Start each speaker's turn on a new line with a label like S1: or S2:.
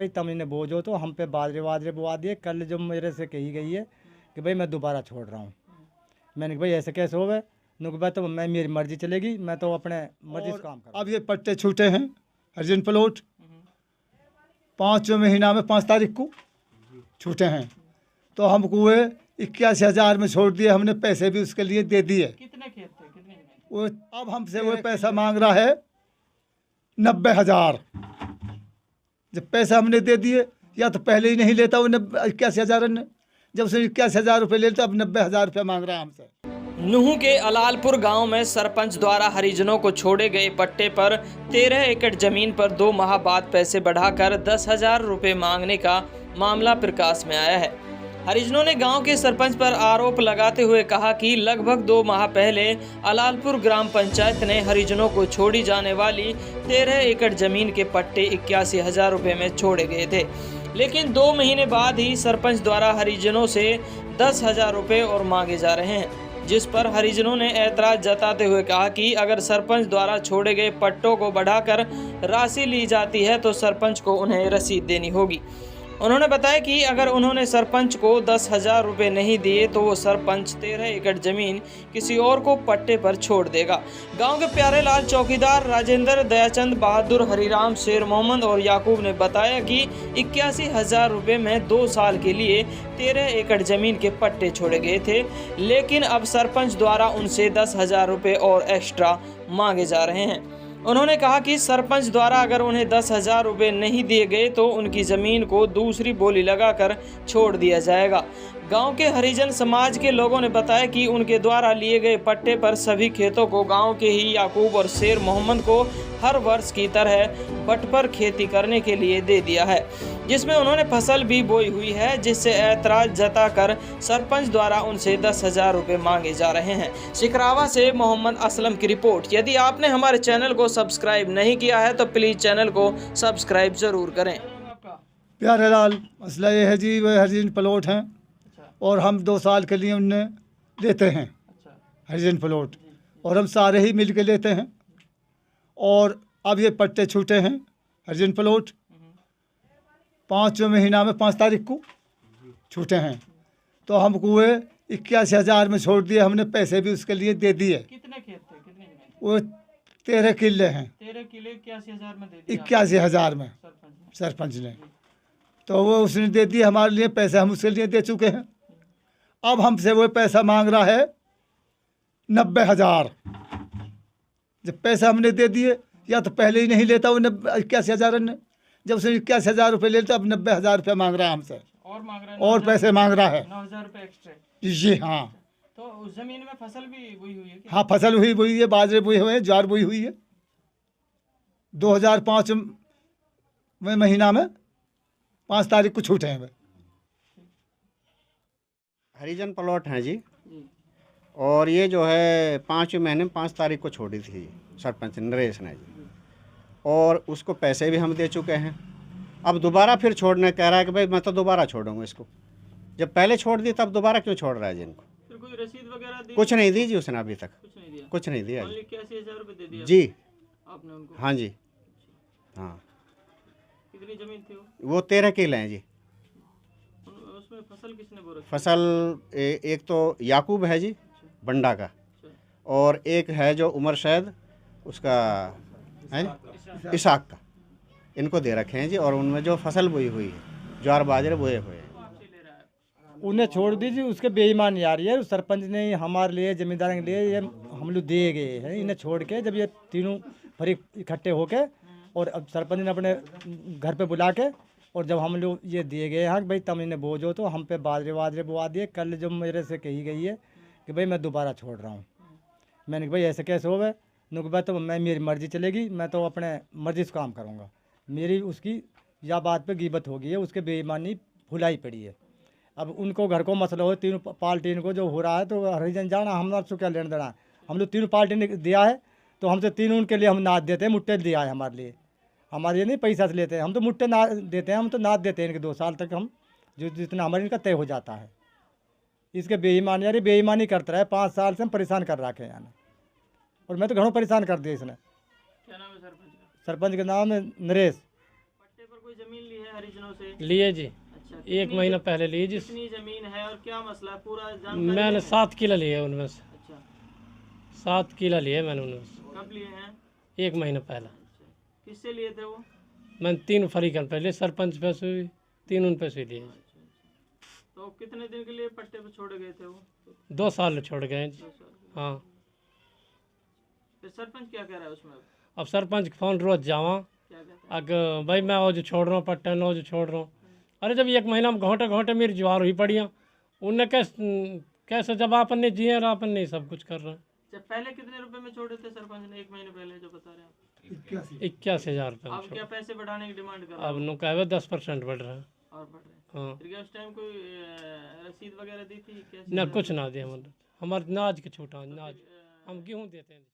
S1: भाई तुम इन्हें बोझो तो हम पे बाजरे वाजरे बुआ दिए। कल जो मेरे से कही गई है कि भाई मैं दोबारा छोड़ रहा हूँ। मैंने कहा भाई ऐसे कैसे हो गए? भाई तो मैं मेरी मर्जी चलेगी, मैं तो अपने मर्जी से काम करूँ।
S2: अब ये पट्टे छूटे हैं हरिजन प्लॉट 5वें महीना में 5 तारीख को छूटे हैं, तो हमको ये 81,000 में छोड़ दिए। हमने पैसे भी उसके लिए दे दिए।
S3: कितने खेत थे, कितने जमीन?
S2: वो अब हमसे वो पैसा मांग रहा है 90,000। जब पैसा हमने दे दिए, या तो पहले ही नहीं लेता वो 81,000 ने, जब उसने 81,000 रुपये लेता, अब 90,000 रुपये मांग रहा है हमसे।
S3: नूह के अलालपुर गांव में सरपंच द्वारा हरिजनों को छोड़े गए पट्टे पर 13 एकड़ जमीन पर 2 माह बाद पैसे बढ़ाकर 10,000 रुपये मांगने का मामला प्रकाश में आया है। हरिजनों ने गांव के सरपंच पर आरोप लगाते हुए कहा कि लगभग 2 माह पहले अलालपुर ग्राम पंचायत ने हरिजनों को छोड़ी जाने वाली 13 एकड़ जमीन के पट्टे 81,000 रुपये में छोड़े गए थे, लेकिन 2 महीने बाद ही सरपंच द्वारा हरिजनों से 10,000 रुपये और मांगे जा रहे हैं, जिस पर हरिजनों ने ऐतराज जताते हुए कहा कि अगर सरपंच द्वारा छोड़े गए पट्टों को बढ़ाकर राशि ली जाती है तो सरपंच को उन्हें रसीद देनी होगी। उन्होंने बताया कि अगर उन्होंने सरपंच को 10,000 रुपये नहीं दिए तो वो सरपंच 13 एकड़ जमीन किसी और को पट्टे पर छोड़ देगा। गांव के प्यारे लाल चौकीदार राजेंद्र, दयाचंद, बहादुर, हरिराम, शेर मोहम्मद और याकूब ने बताया कि 81,000 रुपये में 2 साल के लिए 13 एकड़ जमीन के पट्टे छोड़े गए थे, लेकिन अब सरपंच द्वारा उनसे 10,000 रुपये और एक्स्ट्रा मांगे जा रहे हैं। उन्होंने कहा कि सरपंच द्वारा अगर उन्हें 10,000 रुपये नहीं दिए गए तो उनकी ज़मीन को दूसरी बोली लगाकर छोड़ दिया जाएगा। गांव के हरिजन समाज के लोगों ने बताया कि उनके द्वारा लिए गए पट्टे पर सभी खेतों को गांव के ही याकूब और शेर मोहम्मद को हर वर्ष की तरह बट पर खेती करने के लिए दे दिया है, जिसमें उन्होंने फसल भी बोई हुई है, जिससे ऐतराज जताकर सरपंच द्वारा उनसे 10,000 रुपये मांगे जा रहे हैं। सिकरावा से मोहम्मद असलम की रिपोर्ट। यदि आपने हमारे चैनल को सब्सक्राइब नहीं किया है तो प्लीज़ चैनल को सब्सक्राइब जरूर करें।
S2: प्यारे लाल, मसला ये है जी, वह हरिजन प्लॉट हैं और हम 2 साल के लिए उन्हें लेते हैं हरिजन प्लॉट, और हम सारे ही मिल के लेते हैं। और अब ये पट्टे छूटे हैं हरिजन प्लॉट 5वें महीना में 5 तारीख को छूटे हैं, तो हमको ये 81,000 में छोड़ दिए। हमने पैसे भी उसके लिए दे दिए।
S3: कितने खेत थे, कितने जमीन?
S2: वो 13 किले हैं।
S3: 13 किले 81,000 में दे दिया
S2: 81,000 में सरपंच ने, तो वो उसने दे दिए हमारे लिए। पैसे हम उसके लिए दे चुके हैं। अब हमसे वो पैसा मांग रहा है 90,000। जब पैसा हमने दे दिए, या तो पहले ही नहीं लेता वो 81,000 ने, जब उसने 81,000 रुपये लेता, अब 90,000 रुपये मांग रहा है हमसे,
S3: और मांग रहा है
S2: और पैसे मांग रहा है
S3: 9,000 रुपये एक्स्ट्रा।
S2: जी हाँ।
S3: तो उस जमीन में फसल भी बोई हुई है क्या?
S2: हाँ, फसल हुई बोई है, बाजरे बोए हुए हैं, ज्वार बोई हुई है। 2005 में महीना में 5 तारीख को छूटे हैं।
S4: हरिजन प्लॉट हैं जी, और ये जो है 5वें महीने में 5 तारीख को छोड़ी थी सरपंच नरेश ने जी, और उसको पैसे भी हम दे चुके हैं। अब दोबारा फिर छोड़ने कह रहा है कि भाई मैं तो दोबारा छोड़ूंगा इसको। जब पहले छोड़ दी तब दोबारा क्यों छोड़ रहा है जी इनको?
S3: फिर कोई रसीद वगैरह दी?
S4: कुछ नहीं दी जी उसने अभी तक,
S3: कुछ नहीं दिया।
S4: कुछ नहीं दिया जी।
S3: 81,000 रुपये दे दिया
S4: जी
S3: आपने उनको?
S4: हाँ जी हाँ।
S3: कितनी जमीन थी
S4: वो 13 किले हैं जी।
S3: उसमें फसल किसने बो रखी?
S4: फसल एक तो याकूब है जी बंडा का, और एक है जो उमर शैद उसका है इसाक का, इनको दे रखे हैं जी। और उनमें जो फसल बोई हुई है, ज्वार बाजरे बोए हुए हैं,
S1: उन्हें छोड़ दीजिए। उसके बेईमानी आ रही है। सरपंच ने हमारे लिए, जमींदार के लिए, ये हम लोग दिए गए हैं। इन्हें छोड़ के जब ये तीनों फरीक इकट्ठे होके, और अब सरपंच ने अपने घर पे बुला के, और जब हम लोग ये दिए गए हैं भाई तुम इन्हें बोझो तो हम पे बाजरे वाजरे बुआ दिए। कल जो मेरे से कही गई है कि भाई मैं दोबारा छोड़ रहा हूँ। मैंने कहा भाई ऐसे कैसे हो गए? भाई तो मैं मेरी मर्जी चलेगी, मैं तो अपने मर्जी से काम करूँगा। मेरी उसकी या बात पे गिबत हो गई है, उसके बेईमानी फुलाई पड़ी है। अब उनको घर को मसला हो, तीनों पार्टी को जो हो रहा है, तो हरिजन जाना हमारा तो क्या लेना देना है। हम लोग तीनों पार्टी ने दिया है, तो हमसे तीनों उनके लिए हम नाद देते हैं। मुट्ठे दिया है हमारे लिए, हमारे ये नहीं पैसा से लेते हैं, हम तो मुट्ठे नाद देते हैं। हम तो नाद देते हैं इनके 2 साल तक, हम जो जितना हमारे इनका तय हो जाता है। इसके बेईमानी यानी बेईमानी करता रहे 5 साल से हम परेशान कर रखे हैं यानी, और मैं तो घणों परेशान कर दिया इसने।
S3: क्या नाम है सरपंच का?
S1: सरपंच का नाम है नरेश।
S3: पट्टे पर कोई जमीन ली है हरिजनों से?
S5: लिए जी,
S3: अच्छा,
S5: 1 महीना पहले लिए जी।
S3: कितनी जमीन है और क्या मसला है, पूरा जानकारी
S5: मैंने
S3: है?
S5: 7 किलो लिए उनमें से,
S3: अच्छा,
S5: 7 किलो लिए मैंने उनमें से
S3: कब लिए हैं?
S5: 1 महीना पहले।
S3: अच्छा, किससे लिए थे वो?
S5: मैंने 3 फरीकन पहले, सरपंच पैसे भी 3 उन पैसे लिए जी।
S3: तो कितने दिन के लिए पट्टे पे छोड़े गए थे वो?
S5: 2 साल छोड़ गए जी।
S3: 2 साल।
S5: हाँ,
S3: फिर सरपंच क्या कह रहा है उसमें अब?
S5: अब सरपंच के फोन रोज जावा,
S3: क्या कहता है?
S5: अगर भाई मैं आज छोड़ रहा हूँ पट्टा, न आज छोड़ रहा हूँ। अरे जब 1 महीना में घोंटे घोंटे मेरी ज्वार हुई पड़ी हैं, उनने कैसे जब अपन ने जिए और अपन ने सब कुछ कर रहे हैं।
S3: जब पहले कितने रुपए में छोड़े थे सरपंच ने 1 महीने पहले जो बता रहे हैं आप?
S5: 81,000 रुपये में
S3: अब क्या
S5: छोड़।
S3: पैसे बढ़ाने की डिमांड कर रहा
S5: अब
S3: है
S5: नु कहे 10% बढ़ रहा है।
S3: और बढ़ रहे हैं?
S5: हाँ,
S3: फिर क्या उस टाइम कोई रसीद वगैरह दी थी कैसे?
S5: ना कुछ ना दिया हमारे नाज के छूटा नाज, हम गेहूँ देते हैं।